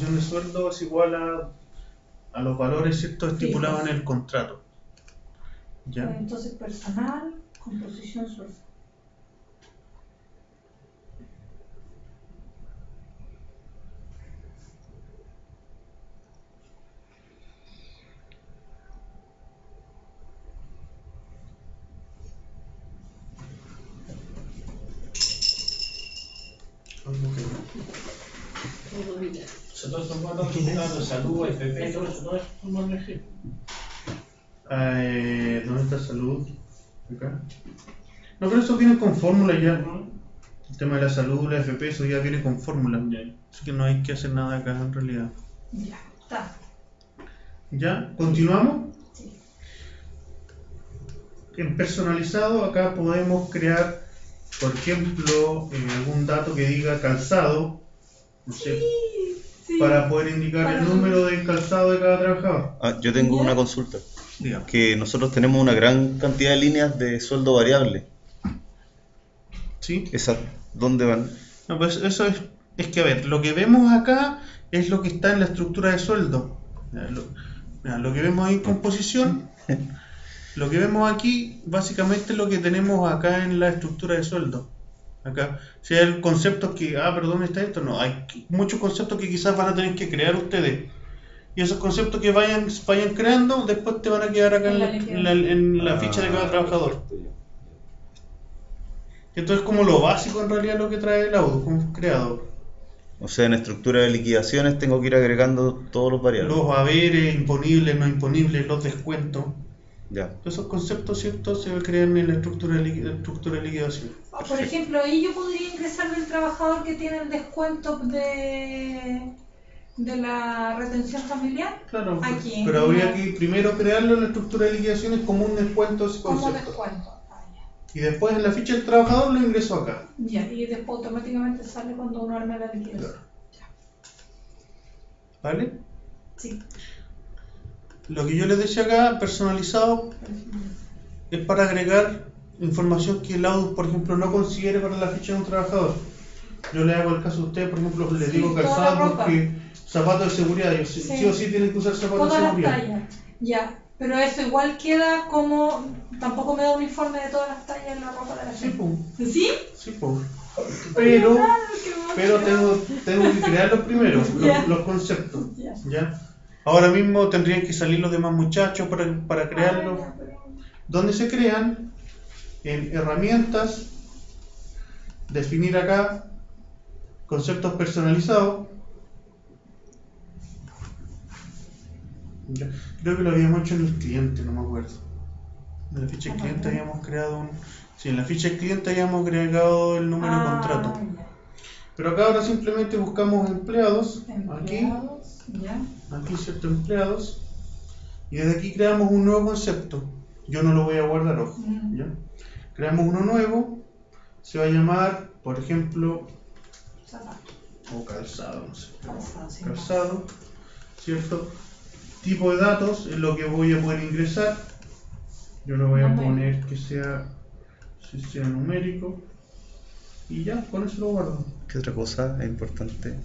composición de sueldo es igual a los valores, ¿cierto?, estipulados en el contrato. ¿Ya? Entonces, personal, composición, sueldo. Todos estos bonos de salud, FP, todo eso son bonos de ¿Dónde está salud? Acá. No, pero eso viene con fórmula ya. El tema de la salud, la FP, eso ya viene con fórmula. Así que no hay que hacer nada acá en realidad. Ya, está. ¿Ya? ¿Continuamos? Sí. En personalizado acá podemos crear, por ejemplo, algún dato que diga calzado, no sé, Sí. para poder indicar el número de calzado de cada trabajador. Yo tengo una consulta. Dígame. Que nosotros tenemos una gran cantidad de líneas de sueldo variable. ¿Sí? ¿Esas dónde van? No, pues eso es que, a ver, lo que vemos acá es lo que está en la estructura de sueldo. Lo que vemos ahí en composición, lo que vemos aquí, básicamente es lo que tenemos acá en la estructura de sueldo. Acá, si hay conceptos que, perdón, está esto, no, hay muchos conceptos que quizás van a tener que crear ustedes. Y esos conceptos que vayan creando, después te van a quedar acá en la ficha de cada trabajador. Esto es como lo básico en realidad lo que trae el Audo como creador. O sea, en estructura de liquidaciones tengo que ir agregando todos los variables. Los haberes, imponibles, no imponibles, los descuentos. Ya. Todos esos conceptos, ¿cierto?, se crean en la estructura de liquidación. Por ejemplo, ahí yo podría ingresar del trabajador que tiene el descuento de la retención familiar. Claro, Aquí, pero habría que primero crearlo en la estructura de liquidaciones como un descuento ese como concepto. descuento. Y después en la ficha del trabajador lo ingreso acá. Ya, y después automáticamente sale cuando uno arma la liquidación. Claro. ¿Vale? Sí. Lo que yo les decía acá, personalizado, es para agregar información que el Audo, por ejemplo, no considere para la ficha de un trabajador. Yo le hago el caso a usted, por ejemplo, le digo calzado porque zapatos de seguridad, sí o sí tienen que usar zapatos todas de seguridad. Las tallas. Ya, pero eso igual queda como, tampoco me da un informe de todas las tallas en la ropa de la gente. ¿Sí? Sí, pues. Pero tengo que crearlos primero, los conceptos. ¿Ya? Ahora mismo tendrían que salir los demás muchachos para crearlos. ¿Dónde se crean? En herramientas, definir acá conceptos personalizados. Ya. Creo que lo habíamos hecho en el cliente, no me acuerdo. En la ficha del cliente habíamos creado en la ficha del cliente habíamos agregado el número de contrato. Pero acá ahora simplemente buscamos empleados. Aquí, ¿cierto? Empleados. Y desde aquí creamos un nuevo concepto. Yo no lo voy a guardar, ojo. ¿Ya? Creamos uno nuevo. Se va a llamar, por ejemplo, o calzado, no sé. Calzado, ¿cierto? Tipo de datos es lo que voy a poder ingresar. Yo lo voy a poner que sea numérico. Y ya, con eso lo guardo. ¿Qué otra cosa es importante?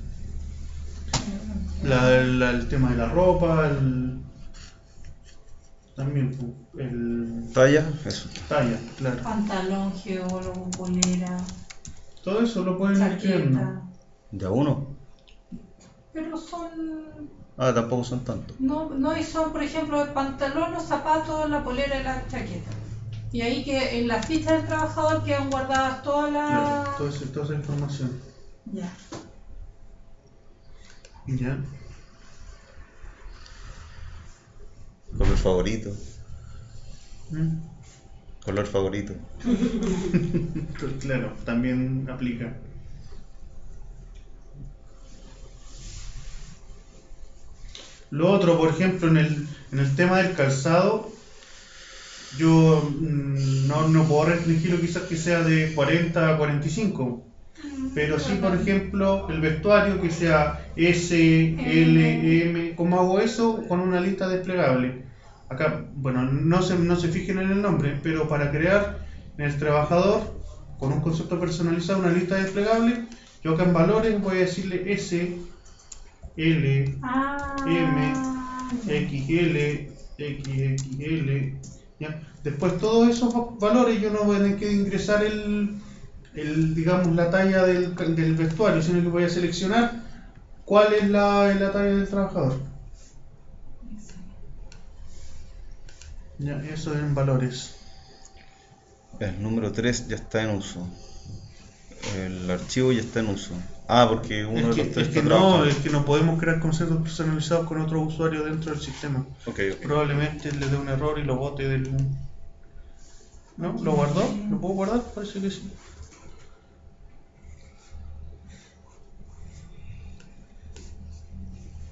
El tema de la ropa, también ¿Talla? Eso. Talla, claro. Pantalón, geólogo, polera. Todo eso lo pueden escribir, ¿no? ¿Ya uno? Pero son... tampoco son tantos. No, y son, por ejemplo, el pantalón, los zapatos, la polera y la chaqueta. Y ahí que en la ficha del trabajador quedan guardadas todas las... Claro, toda esa información. Ya. Ya. Color favorito. Color favorito. Claro, también aplica. Lo otro, por ejemplo, en el tema del calzado, yo no puedo restringirlo quizás que sea de 40 a 45, pero sí, por ejemplo, el vestuario que sea S, L, M. ¿Cómo hago eso? Con una lista desplegable. Acá, bueno, no se fijen en el nombre, pero para crear en el trabajador, con un concepto personalizado, una lista desplegable, yo acá en valores voy a decirle S, L, Ah, M, ya. XL, XXL, ¿ya? Después todos esos valores yo no voy a tener que ingresar digamos, la talla del vestuario, sino que voy a seleccionar cuál es la talla del trabajador. Ya, eso en valores. El número 3 ya está en uso. El archivo ya está en uso. Ah, porque uno de los tres está trabajando. Es que no podemos crear conceptos personalizados con otro usuario dentro del sistema. Ok. Probablemente le dé un error y lo bote del... ¿No? ¿Lo guardó? ¿Lo puedo guardar? Parece que sí.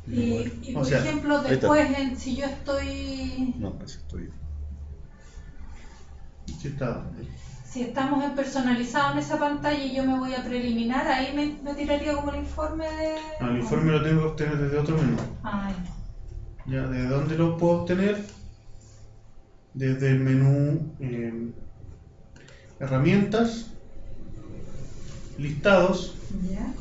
Y O por sea, ejemplo, ahí está. después, si yo estoy. No, ese estoy yo. Sí está. Si estamos en personalizado en esa pantalla y yo me voy a preliminar, ahí me tiraría como el informe de. No, el informe lo tengo que obtener desde otro menú. Ay, ¿Ya? ¿Desde dónde lo puedo obtener? Desde el menú herramientas, listados, ya.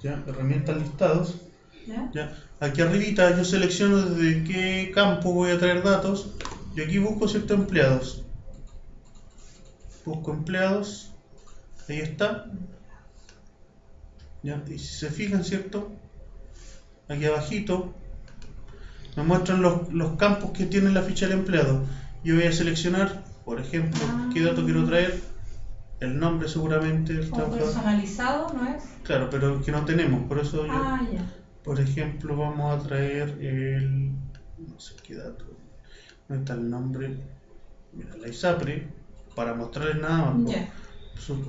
¿ya? Herramientas, listados, ¿Ya? ¿ya? Aquí arribita yo selecciono desde qué campo voy a traer datos y aquí busco ciertos empleados. Busco empleados, ahí está. ¿Ya? Y si se fijan, ¿cierto? Aquí abajito me muestran los campos que tiene la ficha del empleado. Yo voy a seleccionar, por ejemplo, qué dato quiero traer, el nombre seguramente del O trabajador. personalizado, ¿no es? Claro, pero que no tenemos, por eso yo, Ah, ya. por ejemplo, vamos a traer no sé qué dato, ¿dónde está el nombre? Mira, la ISAPRE, para mostrarles nada más. Ya.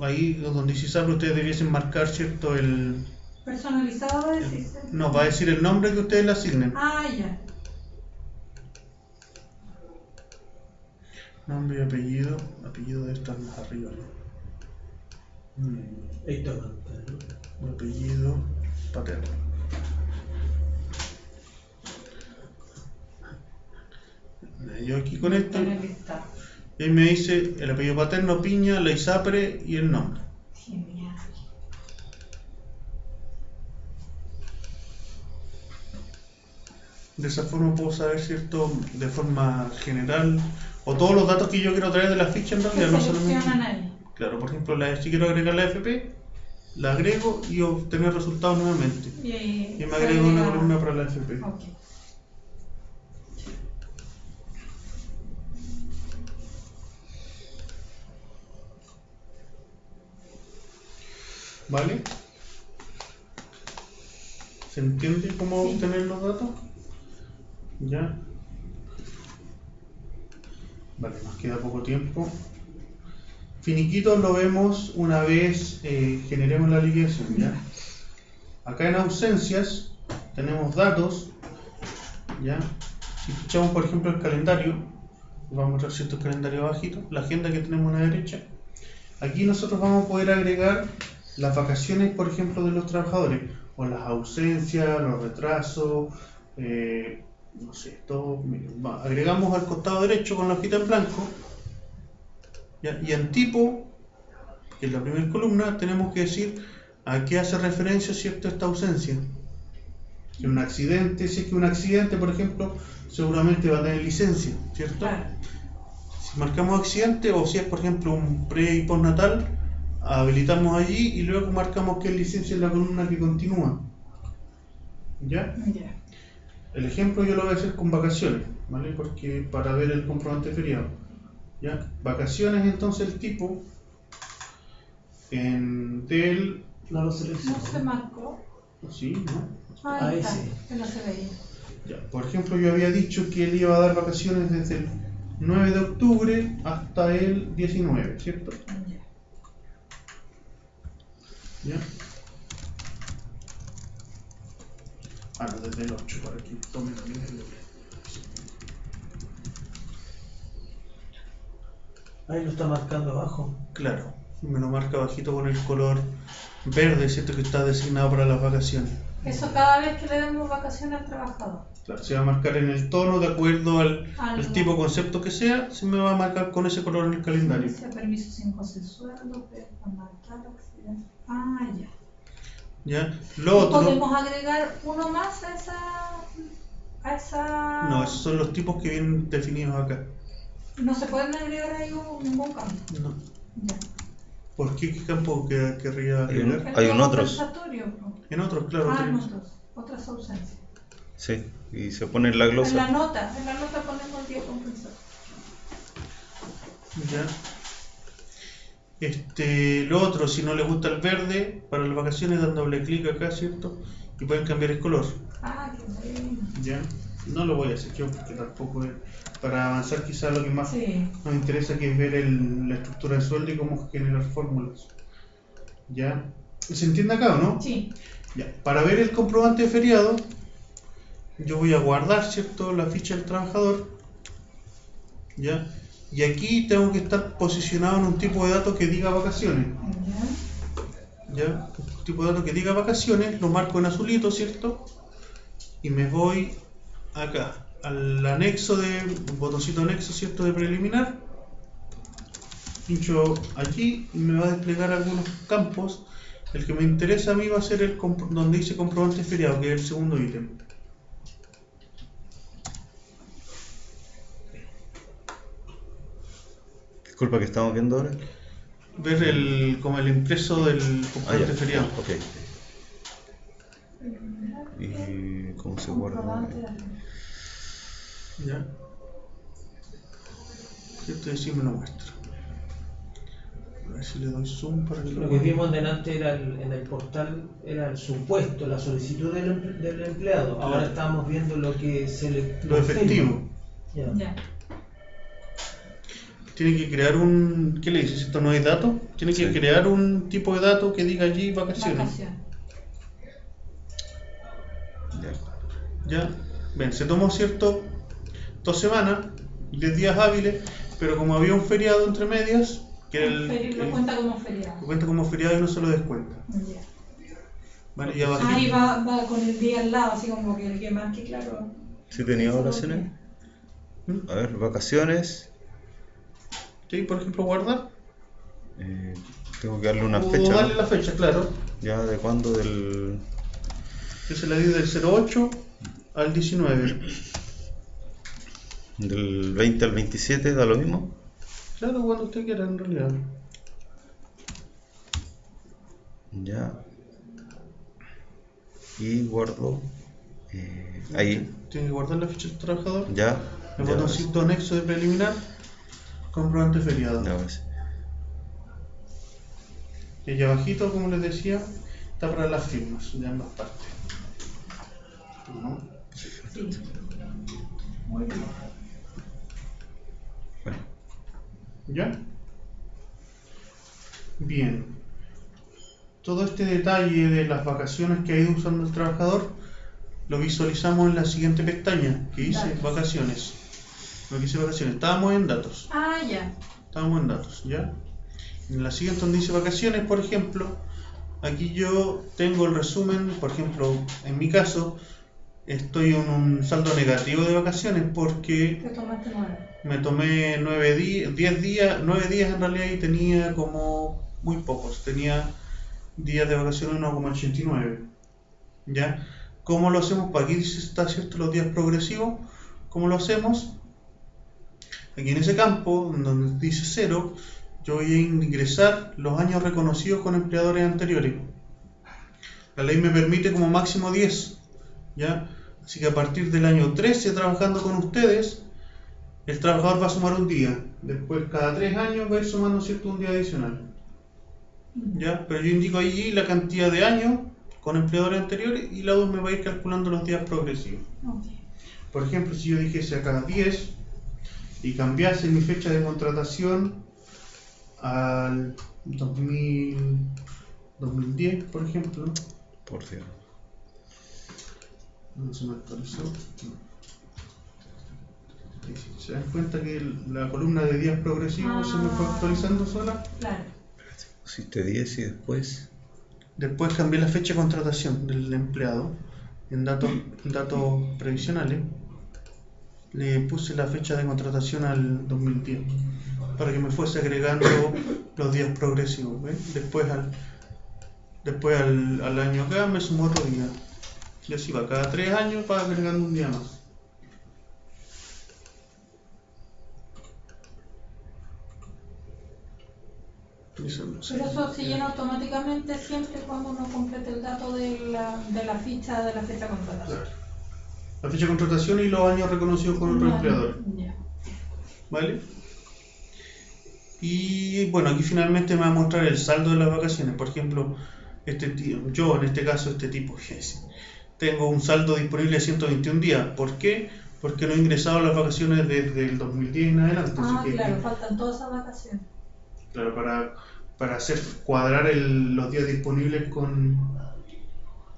Ahí donde dice ISAPRE ustedes debiesen marcar, ¿cierto? Personalizado, decís. No, va a decir el nombre que ustedes le asignen. Ah, ya. Nombre y apellido debe estar más arriba. Ahí está. Apellido paterno. Yo aquí con esto, Está en el listado. y me dice el apellido paterno, Piña, la ISAPRE y el nombre. Genial. De esa forma puedo saber, ¿cierto? De forma general, o todos los datos que yo quiero traer de la ficha en realidad, Se no solamente. seleccionan ahí. Claro, por ejemplo, si quiero agregar la FP, la agrego y obtener resultados nuevamente. Y Y me se agrego una agrega- columna para la FP. Ok. ¿Vale? ¿Se entiende cómo Sí. obtener los datos? ¿Ya? Vale, nos queda poco tiempo. Finiquitos lo vemos una vez generemos la liquidación, ¿ya? Acá en ausencias tenemos datos, ¿ya? Si fichamos por ejemplo el calendario, vamos a mostrar cierto calendario abajito, la agenda que tenemos a la derecha. Aquí nosotros vamos a poder agregar las vacaciones, por ejemplo, de los trabajadores, o las ausencias, los retrasos, no sé, todo. Agregamos al costado derecho con la hojita en blanco, ¿ya? Y en tipo, que es la primera columna, tenemos que decir a qué hace referencia, ¿cierto?, esta ausencia. Que un accidente, si es que un accidente, por ejemplo, seguramente va a tener licencia, ¿cierto? Claro. Si marcamos accidente, o si es por ejemplo un pre y postnatal, habilitamos allí y luego marcamos que es licencia en la columna que continúa. ¿Ya? Ya. El ejemplo yo lo voy a hacer con vacaciones, ¿vale? Porque para ver el comprobante de feriado. ¿Ya? Vacaciones, entonces el tipo del... No lo No selecciono. se marcó. Sí, ¿no? Ahí Ahí está. sí. Que no se veía. Ya, por ejemplo, yo había dicho que él iba a dar vacaciones desde el 9 de octubre hasta el 19, ¿cierto? Ya. ¿Ya? Ah, no, desde el 8, para que tomen también el... Ahí lo está marcando abajo. Claro, me lo marca bajito con el color verde, ¿cierto? Que está designado para las vacaciones. Eso cada vez que le demos vacaciones al trabajador. Claro, se va a marcar en el tono de acuerdo al Algo. tipo de concepto que sea, se me va a marcar con ese color en el calendario. Dice permiso sin goce de sueldo, marcar accidente. Ah, ya. ¿Ya? Lo otro, ¿Podemos agregar uno más a esa...? no, esos son los tipos que vienen definidos acá. No se pueden agregar ahí ningún cambio. No. Ya. ¿Por qué? ¿Qué campo querría agregar? Hay un otros. Compensatorio, po. En otros, claro, En tenemos. otras ausencias. Sí, y se pone en la En la glosa. nota ponemos el día compensatorio. Ya. Lo otro, si no les gusta el verde, para las vacaciones dan doble clic acá, ¿cierto? Y pueden cambiar el color. Ah, qué bueno. Ya. No lo voy a hacer yo porque tampoco es. Para avanzar quizás lo que más Sí. nos interesa, que es ver la estructura de sueldo y cómo generar fórmulas. ¿Ya? ¿Se entiende acá o no? Sí. Ya. Para ver el comprobante de feriado, yo voy a guardar, ¿cierto?, la ficha del trabajador. ¿Ya? Y aquí tengo que estar posicionado en un tipo de datos que diga vacaciones. Ya. ¿Ya? Un tipo de datos que diga vacaciones, lo marco en azulito, ¿cierto? Y me voy acá, al anexo un botoncito anexo, ¿cierto?, de preliminar. Pincho aquí y me va a desplegar algunos campos. El que me interesa a mí va a ser donde dice comprobante de feriado, que es el segundo ítem. Disculpa, que estamos viendo ahora. Ver como el impreso del comprobante de feriado. Ok. ¿Y cómo se guarda? ¿Ya? ¿Cierto? Y así me lo muestra. A ver si le doy zoom para que Lo que vimos delante era en el portal era el supuesto, la solicitud del empleado. Ahora Claro. estamos viendo lo que se le Lo efectivo. Ya. Ya. Tiene que crear ¿qué le dices? ¿Esto no es dato? Tiene que Sí. crear un tipo de dato que diga allí vacaciones. Vacaciones. Ya. ¿Ya? Ven, se tomó, ¿cierto?, 2 semanas, 10 días hábiles, pero como había un feriado entre medias, que era Lo cuenta como feriado. lo cuenta como feriado y no se lo descuenta. Ya. ¿Vale? Y abajo. Ahí va con el día al lado, así como que el que más que claro. ¿Sí tenía vacaciones? A ver, vacaciones. Sí, por ejemplo, guardar. Tengo que darle una O fecha. darle ¿no? la fecha, claro. ¿Ya de cuándo? Del. Que se la dio del 08 al 19. Del 20 al 27, da lo mismo. Claro, cuando usted quiera, en realidad. Ya. Y guardo. Ahí. Tiene que guardar la ficha del trabajador. Ya. El Ya, botoncito anexo de preliminar. Comprobante feriado. ya ves. Y allá abajito, como les decía, está para las firmas de ambas partes. ¿No? Sí. Muy bien. Bueno, ¿Ya? Bien. Todo este detalle de las vacaciones que ha ido usando el trabajador lo visualizamos en la siguiente pestaña que dice Datos. vacaciones. Lo que dice vacaciones. Estábamos en datos. Ah, ya. Estábamos en datos, ¿ya? En la siguiente donde dice vacaciones, por ejemplo, aquí yo tengo el resumen, por ejemplo, en mi caso, estoy en un saldo negativo de vacaciones porque Te tomaste 9. me tomé 9 días en realidad y tenía como muy pocos, tenía días de vacaciones 1,89, ¿ya? ¿Cómo lo hacemos? Para aquí dice, está cierto, los días progresivos. ¿Cómo lo hacemos? Aquí en ese campo, donde dice 0, yo voy a ingresar los años reconocidos con empleadores anteriores. La ley me permite como máximo 10, ¿ya? Así que a partir del año 13 trabajando con ustedes, el trabajador va a sumar un día. Después cada 3 años va a ir sumando, ¿cierto?, un día adicional, ¿ya? Pero yo indico allí la cantidad de años con empleadores anteriores y la U me va a ir calculando los días progresivos. Okay. Por ejemplo, si yo dijese acá 10 y cambiase mi fecha de contratación al 2010, por ejemplo, por Dios. no se me actualizó. ¿Se dan cuenta que la columna de días progresivos se me fue actualizando sola? Claro. Pusiste 10 y después. Después cambié la fecha de contratación del empleado en datos previsionales. Le puse la fecha de contratación al 2010 para que me fuese agregando los días progresivos. ¿Ves? Después al año acá me sumó otro día. Y así va, cada 3 años va agregando un día más. Eso no sé. Pero eso se llena automáticamente siempre cuando uno complete el dato de la ficha de la fecha contratada. Claro. La fecha de contratación y los años reconocidos con otro empleador. Ya. ¿Vale? Y bueno, aquí finalmente me va a mostrar el saldo de las vacaciones. Por ejemplo, yo en este caso, tengo un saldo disponible de 121 días. ¿Por qué? Porque no he ingresado a las vacaciones desde el 2010 en adelante. Ah, claro, faltan todas esas vacaciones. Claro, para hacer cuadrar los días disponibles con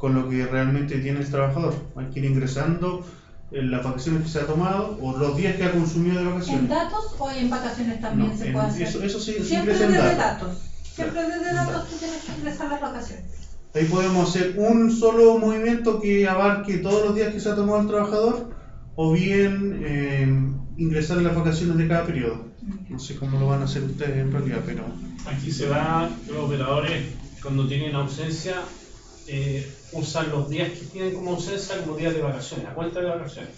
lo que realmente tiene el trabajador. Hay que ir ingresando en las vacaciones que se ha tomado o los días que ha consumido de vacaciones. ¿En datos o en vacaciones también No, se puede hacer? Eso sí, siempre ingresa en desde datos. datos. Siempre desde datos tú tienes que ingresar las vacaciones. Ahí podemos hacer un solo movimiento que abarque todos los días que se ha tomado el trabajador o bien ingresar en las vacaciones de cada periodo. No sé cómo lo van a hacer ustedes en realidad, pero... Aquí se va, los operadores cuando tienen ausencia usan los días que tienen como ausencia como días de vacaciones, a cuenta de vacaciones.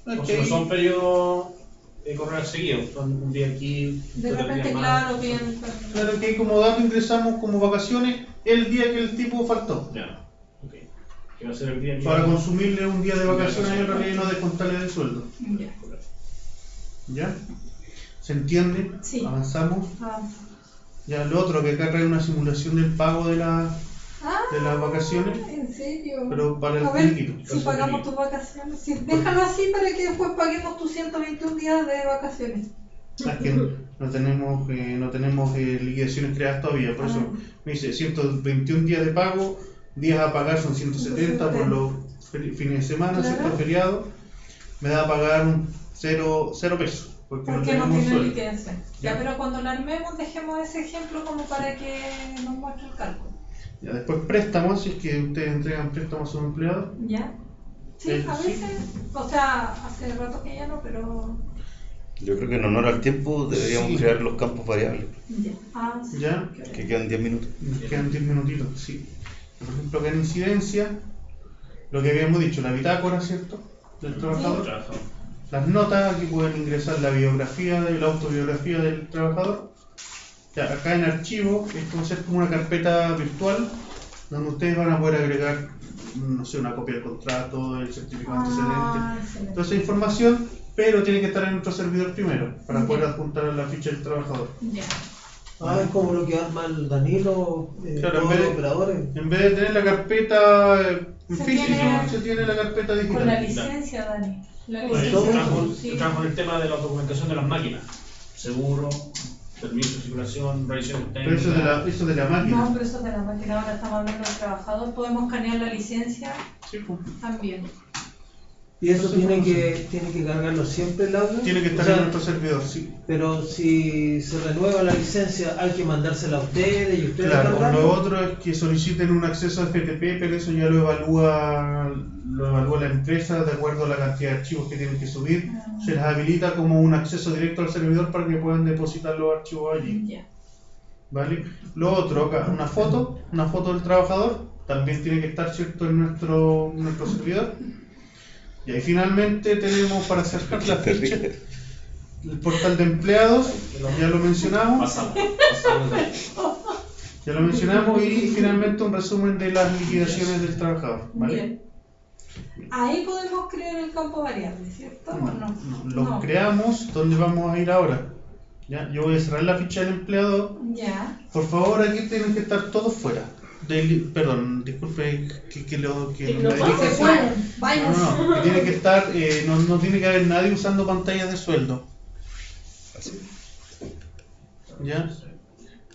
Okay. O sea, no son periodos de correr seguidos, son un día aquí, De otro repente, día más. claro, bien. Claro que como dato ingresamos como vacaciones el día que el tipo faltó. Ya, ok. Que va a ser el día que... Para consumirle un día de vacaciones en realidad y no descontarle del sueldo. Ya. ¿Ya? ¿Se entiende? Sí. Avanzamos. Ah. Ya lo otro, que acá trae una simulación del pago de las vacaciones, ¿En serio? pero para el A ver, finiquito. si pagamos tus vacaciones. Sí, déjalo así para que después paguemos tus 121 días de vacaciones. Es que no tenemos liquidaciones creadas todavía, por eso me dice 121 días de pago, días a pagar son 170 por los fines de semana, Claro. ¿cierto? Feriado, me da a pagar un 0 pesos, porque no Porque no tenemos tiene sueldo. liquidación. Ya. Ya, pero cuando la armemos, dejemos ese ejemplo como para que nos muestre el cálculo. Ya, después préstamos, si es que ustedes entregan préstamos a sus empleados. ¿Ya? Sí, a Sí. veces, o sea, hace rato que ya no, pero... Yo creo que en honor al tiempo deberíamos Sí. crear los campos variables, Ya. Ah, sí. ¿Ya? que quedan 10 minutos. Nos quedan 10 minutitos, sí. Por ejemplo, acá en incidencia, lo que habíamos dicho, la bitácora, ¿cierto? Del trabajador. Trabajador. Las notas, aquí pueden ingresar la biografía, la autobiografía del trabajador. Ya, acá en archivo, esto va a ser como una carpeta virtual, donde ustedes van a poder agregar, no sé, una copia del contrato, el certificado antecedente, excelente. toda esa información, pero tiene que estar en nuestro servidor primero, para poder adjuntar a la ficha del trabajador. Ya. Ah, es como lo que arma el Danilo, Claro, todos en vez los de- operadores. En vez de tener la carpeta Se física, tiene- se tiene la carpeta Con la digital. licencia, Dani. La Pues, licencia. Sí. entramos en el tema de la documentación de las máquinas. Seguro, permiso de circulación, revisiones Pero eso técnicas. de la máquina. No, pero eso de la máquina, ahora estamos hablando del trabajador. Podemos escanear la licencia Sí, pues. también. Y eso Entonces, tiene que cargarlo siempre el audio. Tiene que estar O sea, en nuestro servidor, sí. Pero si se renueva la licencia, hay que mandársela a ustedes y ustedes Claro, cargarlo. lo otro es que soliciten un acceso a FTP, pero eso ya lo evalúa la empresa de acuerdo a la cantidad de archivos que tienen que subir. Se les habilita como un acceso directo al servidor para que puedan depositar los archivos allí. Ya. ¿Vale? Lo otro, acá, una foto del trabajador, también tiene que estar, ¿cierto?, en nuestro servidor. Y ahí finalmente tenemos para sacar la ficha, el portal de empleados, ya lo mencionamos. Pasamos de ahí. Ya lo mencionamos y finalmente un resumen de las liquidaciones del trabajador, ¿vale? Bien. Ahí podemos crear el campo variable, ¿cierto? ¿O no? Los creamos, ¿dónde vamos a ir ahora? ¿Ya? Yo voy a cerrar la ficha del empleado. Ya. Por favor, aquí tienen que estar todos fuera. Perdón, disculpe que lo Que me no dirija se así. pueden. Vayan. No, que tiene que estar, no tiene que haber nadie usando pantallas de sueldo. Así. ¿Ya?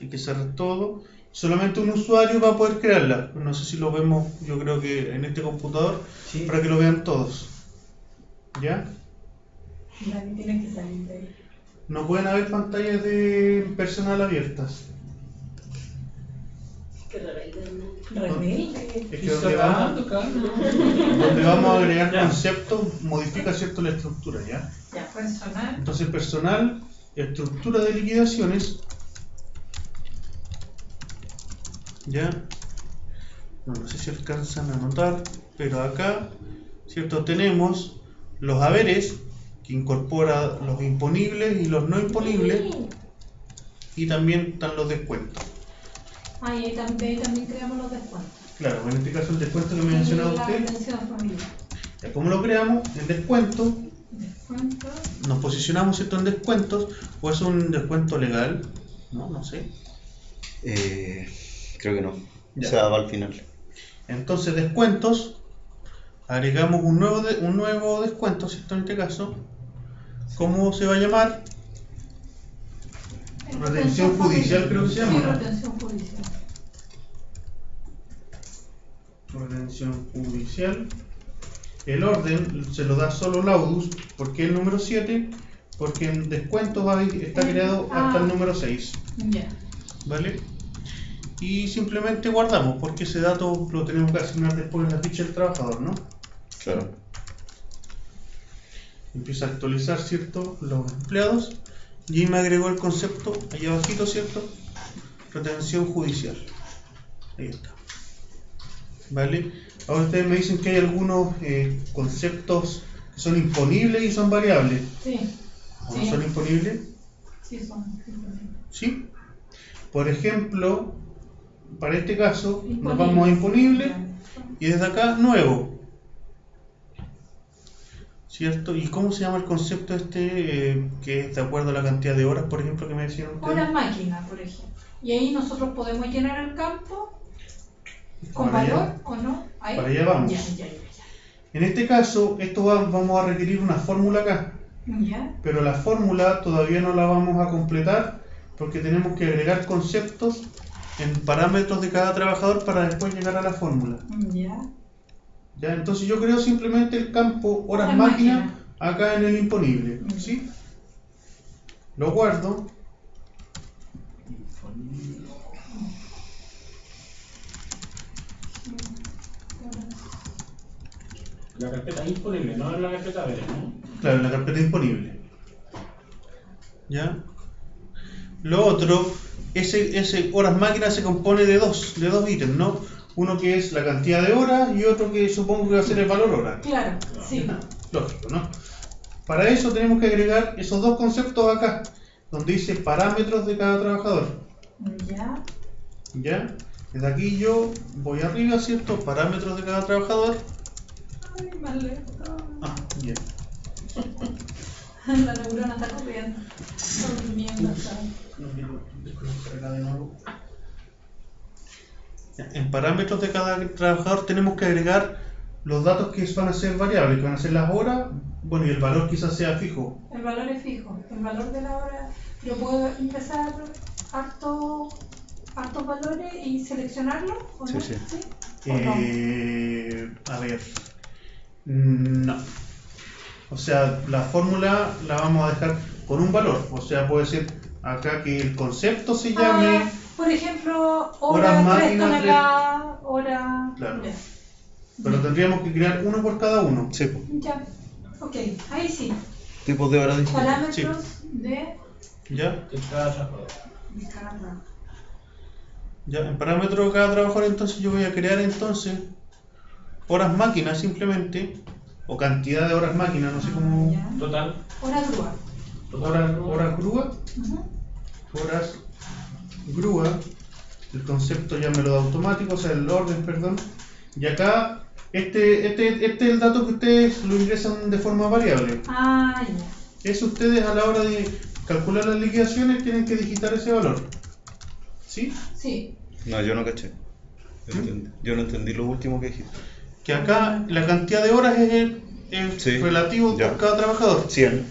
Hay que cerrar todo. Solamente un usuario va a poder crearla. No sé si lo vemos, yo creo que en este computador, Sí. para que lo vean todos. ¿Ya? Dani tiene que salir de ahí. No pueden haber pantallas de personal abiertas. Rebelde. Es que donde vamos a agregar conceptos, modifica cierto la estructura, ¿ya? Ya, personal. Entonces personal, estructura de liquidaciones, ¿ya? No sé si alcanzan a notar, pero acá, ¿cierto? Tenemos los haberes, que incorpora los imponibles y los no imponibles, y también están los descuentos. Ah, y ahí también creamos los descuentos. Claro, en este caso el descuento que me ha mencionado La usted, atención familiar. ya ¿cómo lo creamos? En descuento, Descuentos. nos posicionamos, ¿cierto? En descuentos, o es un descuento legal, no sé. Creo que no. Ya. O sea, va al final. Entonces descuentos, agregamos un nuevo descuento, ¿cierto? En este caso, ¿cómo se va a llamar? Retención judicial, creo que se llama, Sí, ¿no? retención judicial. Retención judicial. El orden se lo da solo Laudus. ¿Por qué el número 7? Porque en descuentos está creado hasta el número 6. Ya. ¿Vale? Y simplemente guardamos, porque ese dato lo tenemos que asignar después en la ficha del trabajador, ¿no? Claro. Empieza a actualizar, ¿cierto? Los empleados. Y me agregó el concepto, allá abajito, ¿cierto? Retención judicial. Ahí está. ¿Vale? Ahora ustedes me dicen que hay algunos conceptos que son imponibles y son variables. Sí. ¿O no son imponibles? Sí, son. ¿Sí? Por ejemplo, para este caso, nos Imponible. vamos a imponible y desde acá, nuevo. ¿Cierto? ¿Y cómo se llama el concepto que es de acuerdo a la cantidad de horas, por ejemplo, que me decían ustedes? Horas máquina, por ejemplo. Y ahí nosotros podemos llenar el campo con Para allá. valor o no. Ahí. Para allá vamos. Ya. En este caso, vamos a requerir una fórmula acá, Ya. pero la fórmula todavía no la vamos a completar porque tenemos que agregar conceptos en parámetros de cada trabajador para después llegar a la fórmula. Ya. ¿Ya? Entonces yo creo simplemente el campo horas Horas máquina máquina. acá en el imponible, ¿sí? Lo guardo. La carpeta disponible, no es la carpeta verde, ¿no? Claro, en la carpeta imponible. ¿Ya? Lo otro, ese horas máquina se compone de dos ítems, ¿no? Uno que es la cantidad de horas y otro que supongo que va a ser el valor hora. Claro, sí. Lógico, ¿no? Para eso tenemos que agregar esos dos conceptos acá, donde dice parámetros de cada trabajador. Ya. ¿Ya? Desde aquí yo voy arriba, ¿cierto? Parámetros de cada trabajador. Ay, más lejos. Ah, bien. La neurona está corriendo. Está durmiendo, ¿sabes? No quiero desconectar acá de nuevo. En parámetros de cada trabajador tenemos que agregar los datos que van a ser variables, que van a ser las horas, bueno, y el valor quizás sea fijo. El valor es fijo. El valor de la hora, yo puedo ingresar hartos valores y seleccionarlos, ¿o no? Sí. ¿O no? A ver, no. O sea, la fórmula la vamos a dejar con un valor. O sea, puede ser acá que el concepto se llame. Por ejemplo, horas hora 3 máquina, toneladas, hora. Claro. Ya. Pero tendríamos que crear uno por cada uno. Sí, po. Ya. Ok, ahí sí. Tipos de horas distintos. Parámetros de ¿Ya? De cada trabajador. cada trabajador. Ya, en parámetros de cada trabajador, entonces yo voy a crear entonces horas máquina simplemente, o cantidad de horas máquina, no sé cómo. Ya. Total. Hora grúa. Horas grúa. Ujú. Horas grúa. El concepto ya me lo da automático, o sea, el orden, perdón. Y acá, este es el dato que ustedes lo ingresan de forma variable. Ah, ya. Es ustedes a la hora de calcular las liquidaciones tienen que digitar ese valor. ¿Sí? Sí. No, yo no caché. Yo no entendí lo último que dijiste. Que acá la cantidad de horas es el Sí, relativo ya. por cada trabajador. 100.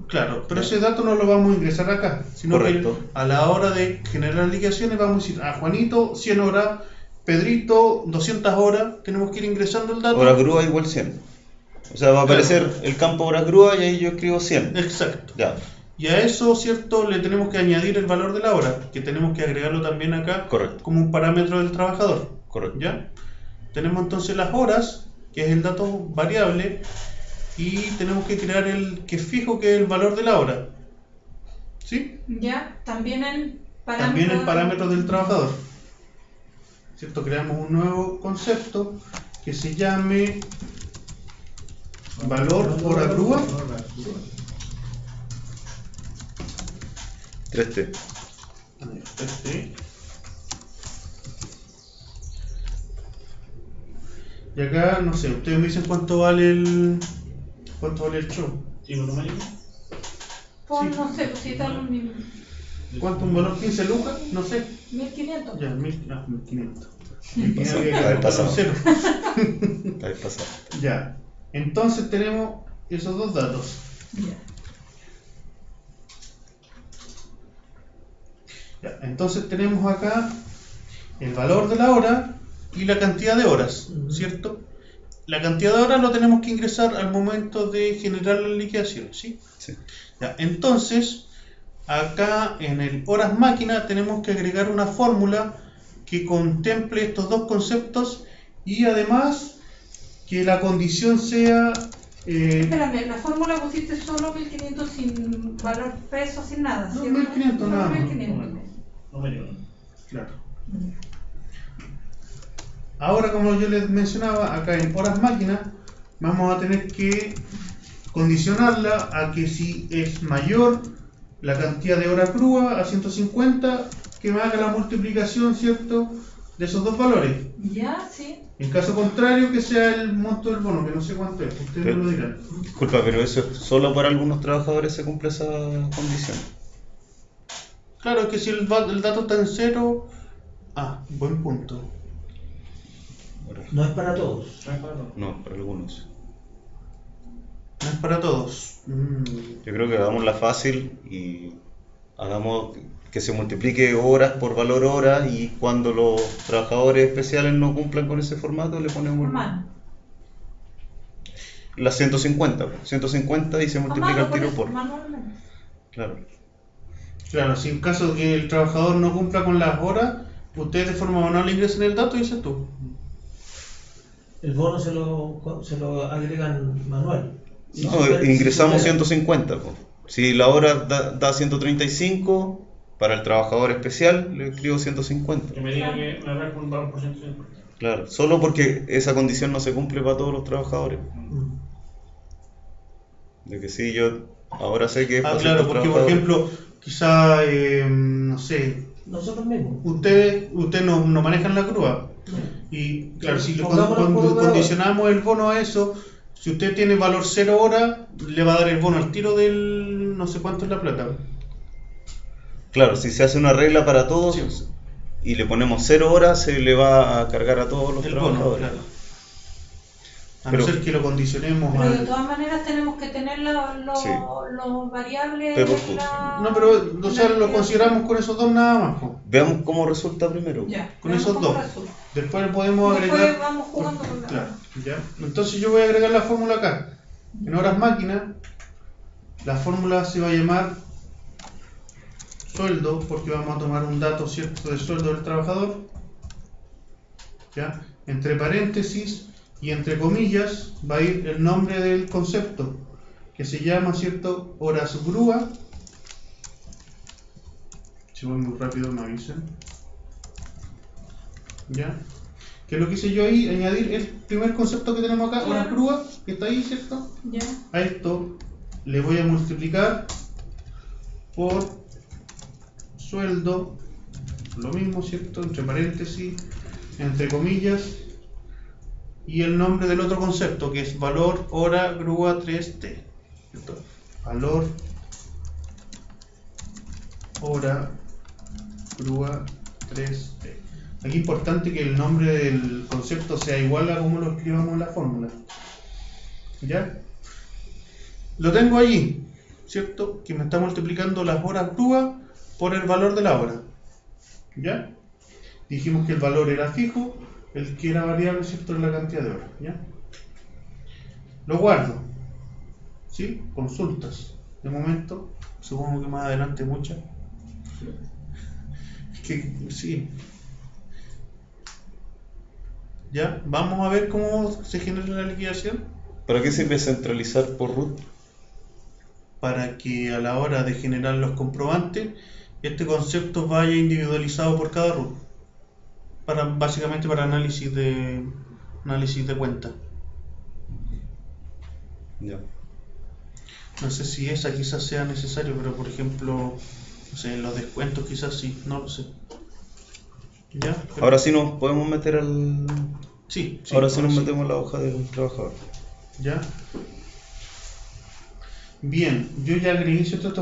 Claro, pero Ya. ese dato no lo vamos a ingresar acá, sino Correcto. que a la hora de generar liquidaciones vamos a decir, a Juanito 100 horas, Pedrito 200 horas, tenemos que ir ingresando el dato. Hora grúa igual 100. O sea, va a aparecer el campo hora grúa y ahí yo escribo 100. Exacto. Ya. Y a eso, ¿cierto? Le tenemos que añadir el valor de la hora, que tenemos que agregarlo también acá. Correcto. Como un parámetro del trabajador. Correcto. ¿Ya? Tenemos entonces las horas, que es el dato variable, y tenemos que crear el que es fijo, que es el valor de la hora. ¿Sí? Ya, también el parámetro. También el parámetro del trabajador. ¿Cierto? Creamos un nuevo concepto que se llame valor hora crua. 3T. Y acá, no sé, ustedes me dicen cuánto vale el show. ¿Tipo numérico? Pon, Sí. no sé, pues si tal un ¿Cuánto? ¿Un valor 15 lucas? No sé. 1500. Ya, 1500. Ahí pasamos. Cero. Ahí pasa. Ya. Entonces tenemos esos dos datos. Ya. Ya, entonces tenemos acá el valor de la hora y la cantidad de horas, ¿cierto? La cantidad de horas lo tenemos que ingresar al momento de generar la liquidación, ¿sí? Sí. Ya, entonces, acá en el horas máquina tenemos que agregar una fórmula que contemple estos dos conceptos y además que la condición sea... Espérame, la fórmula pusiste solo 1500 sin valor peso, sin nada. No, ¿cierto? 1500 Solo nada más. 1500. Numérico. Claro. Ahora, como yo les mencionaba, acá en horas máquina vamos a tener que condicionarla a que si es mayor la cantidad de hora crua a 150, que me haga la multiplicación, ¿cierto?, de esos dos valores. Ya, sí. En caso contrario, que sea el monto del bono, que no sé cuánto es, ustedes me lo dirán. Disculpa, pero eso es solo para algunos trabajadores se cumple esa condición. Claro, es que si el dato está en cero... Ah, buen punto. No es para todos. No, para algunos. No es para todos. Yo creo que hagámosla fácil y hagamos que se multiplique horas por valor hora y cuando los trabajadores especiales no cumplan con ese formato le ponemos Normal. las 150, pues, 150 y se multiplica el tiro por. Manualmente. Claro. Claro, si en caso que el trabajador no cumpla con las horas, ustedes de forma manual ingresen el dato y dices tú. El bono se lo agregan manual. No, ingresamos 150. Pues. Si la hora da 135, para el trabajador especial le escribo 150. Que me diga que me arranca un valor por 150. Claro, solo porque esa condición no se cumple para todos los trabajadores. De que sí, yo ahora sé que es para Claro, ciertos porque por trabajadores. ejemplo, quizá, no sé, Nosotros mismos. ustedes no manejan la grúa. Y claro, si le Pongámoslo por operador. condicionamos el bono a eso, si usted tiene valor 0 hora, le va a dar el bono al tiro del no sé cuánto es la plata. Claro, si se hace una regla para todos Sí. y le ponemos 0 horas, se le va a cargar a todos los El bono, trabajadores. claro. A Pero- no ser que lo condicionemos Pero de al... todas maneras tenemos que tener los Sí. variables. P por en Q. la- No, pero o sea, en la lo consideramos con esos dos nada más. Po. Veamos cómo resulta primero. Ya, Con veamos esos cómo dos. resulta. Después podemos Después agregar... vamos jugando con la... Claro, ya. Entonces yo voy a agregar la fórmula acá. En horas máquina, la fórmula se va a llamar sueldo, porque vamos a tomar un dato cierto de sueldo del trabajador. ¿Ya? Entre paréntesis y entre comillas va a ir el nombre del concepto, que se llama, ¿cierto?, horas grúa. Si voy muy rápido me avisen. ¿Ya? Que lo que hice yo ahí, añadir el primer concepto que tenemos acá, horas Claro. grúa, que está ahí, ¿cierto? Ya. A esto le voy a multiplicar por sueldo, lo mismo, ¿cierto? Entre paréntesis, entre comillas, y el nombre del otro concepto, que es valor hora grúa 3T. ¿Cierto? Valor hora grúa 3T. Aquí es importante que el nombre del concepto sea igual a como lo escribamos en la fórmula. ¿Ya? Lo tengo allí, ¿cierto? Que me está multiplicando las horas grúa por el valor de la hora. ¿Ya? Dijimos que el valor era fijo, el que era variable, ¿cierto?, es la cantidad de horas. ¿Ya? Lo guardo. ¿Sí? Consultas. de momento. Supongo que más adelante muchas. Es que sí. Ya, vamos a ver cómo se genera la liquidación ¿Para qué sirve centralizar por root? para que a la hora de generar los comprobantes este concepto vaya individualizado por cada root. Básicamente para análisis de cuenta. Ya. No sé si esa quizás sea necesario, pero por ejemplo, no sé, los descuentos quizás sí, no lo sé. ¿Ya? Pero- Ahora sí nos podemos meter al... sí, ahora sí nos metemos en la hoja del trabajador. ¿Ya? Bien, yo ya agregué cierto